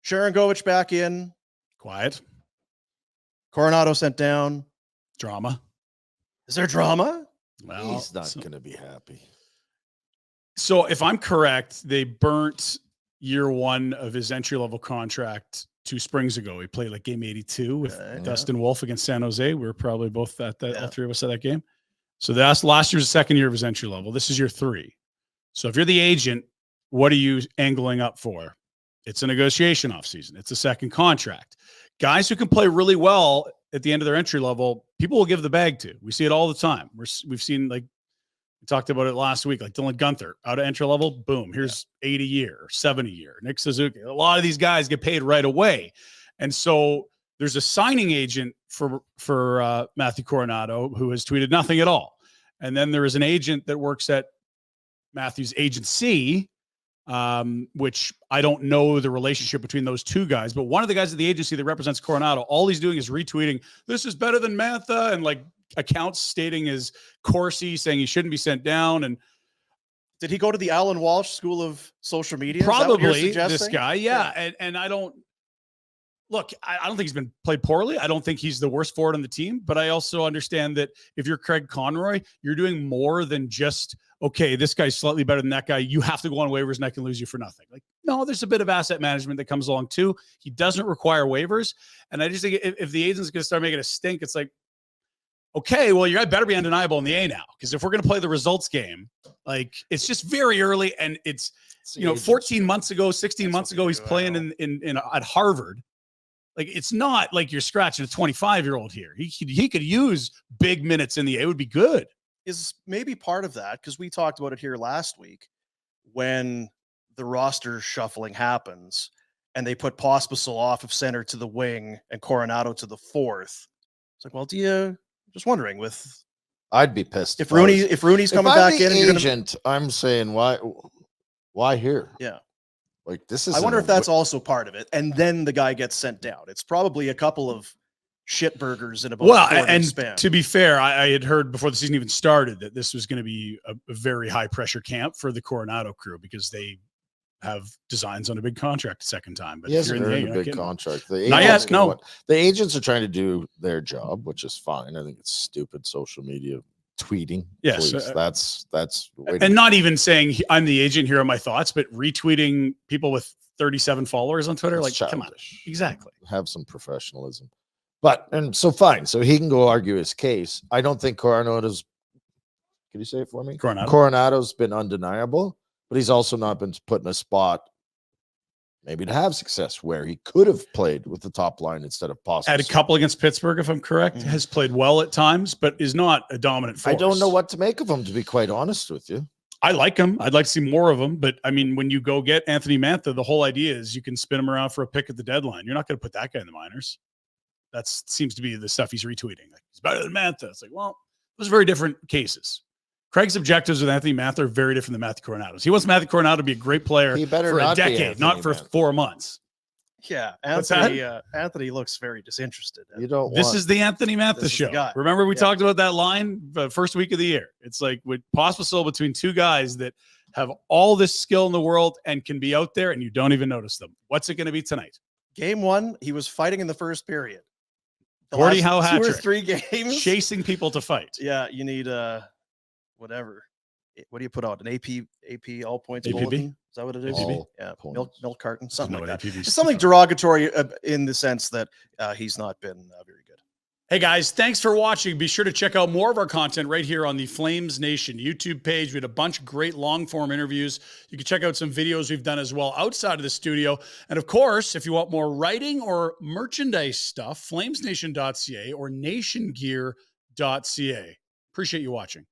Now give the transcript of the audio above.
Sharangovich back in. Quiet. Coronato sent down. Drama. Is there drama? Well, he's not going to be happy. So if I'm correct, they burnt year one of his entry-level contract 2 springs ago. He played like game 82 with Dustin Wolf against San Jose. We were probably both at that, all three of us at that game. So that's last year's second year of his entry level. This is year 3. So if you're the agent, what are you angling up for? It's a negotiation offseason. It's a second contract. Guys who can play really well at the end of their entry level, people will give the bag to. We see it all the time. We've seen, like, we talked about it last week, like Dylan Guenther out of entry level, boom, here's 80 a year, or 70 a year. Nick Suzuki. A lot of these guys get paid right away. And so there's a signing agent for Matthew Coronato who has tweeted nothing at all. And then there is an agent that works at Matthew's agency, which I don't know the relationship between those two guys, but one of the guys at the agency that represents Coronato, all he's doing is retweeting, "This is better than Mantha," and like accounts stating his Corsi, saying he shouldn't be sent down. And did he go to the Alan Walsh School of Social Media? Probably this guy. Yeah. And I don't think he's been played poorly. I don't think he's the worst forward on the team, but I also understand that if you're Craig Conroy, you're doing more than just, okay, this guy's slightly better than that guy. You have to go on waivers and I can lose you for nothing. Like, no, there's a bit of asset management that comes along too. He doesn't require waivers. And I just think if the agent's going to start making a stink, it's like, okay, well, you better be undeniable in the A now. Because if we're going to play the results game, like, it's just very early. And it's 14 months ago, 16 months ago, he's playing in at Harvard. Like, it's not like you're scratching a 25-year-old here. He could use big minutes in the A. It would be good. Is maybe part of that, because we talked about it here last week when the roster shuffling happens and they put Pospisil off of center to the wing and Coronato to the 4th. It's like, well, just wondering with. I'd be pissed if Rooney's coming back in. Agent, I'm saying why here? Yeah. Like, this is. I wonder if that's also part of it. And then the guy gets sent down. It's probably a couple of shit burgers in about. Well, and span. To be fair, I had heard before the season even started that this was going to be a very high pressure camp for the Coronato crew because they have designs on a big contract second time. But yes, a big contract. The agents are trying to do their job, which is fine. I think it's stupid social media tweeting. Yes, that's and not even saying I'm the agent. Here are my thoughts, but retweeting people with 37 followers on Twitter. Like, come on, exactly. Have some professionalism. And so fine. So he can go argue his case. I don't think Coronato's. Can you say it for me? Coronato's been undeniable, but he's also not been put in a spot maybe to have success where he could have played with the top line instead of possible. Had a couple against Pittsburgh, if I'm correct, has played well at times, but is not a dominant force. I don't know what to make of him, to be quite honest with you. I like him. I'd like to see more of him. But I mean, when you go get Anthony Mantha, the whole idea is you can spin him around for a pick at the deadline. You're not going to put that guy in the minors. That seems to be the stuff he's retweeting. Like, he's better than Mantha. It's like, well, those are very different cases. Craig's objectives with Anthony Mantha are very different than Matthew Coronato's. He wants Matthew Coronato to be a great player for a decade, not for 4 months. Yeah, Anthony looks very disinterested. This is the Anthony Mantha show. Remember we talked about that line the first week of the year. It's like with Pospisil between two guys that have all this skill in the world and can be out there and you don't even notice them. What's it going to be tonight? Game 1, he was fighting in the first period. Gordie Howe hat 2 or 3 games. Chasing people to fight. Yeah, you need whatever. What do you put out? An AP all points APB? bulletin? Is that what it is? All yeah, points. milk carton, something like that. APB Something derogatory in the sense that he's not been very good. Hey guys, thanks for watching. Be sure to check out more of our content right here on the Flames Nation YouTube page. We had a bunch of great long form interviews. You can check out some videos we've done as well outside of the studio. And of course, if you want more writing or merchandise stuff, flamesnation.ca or nationgear.ca. Appreciate you watching.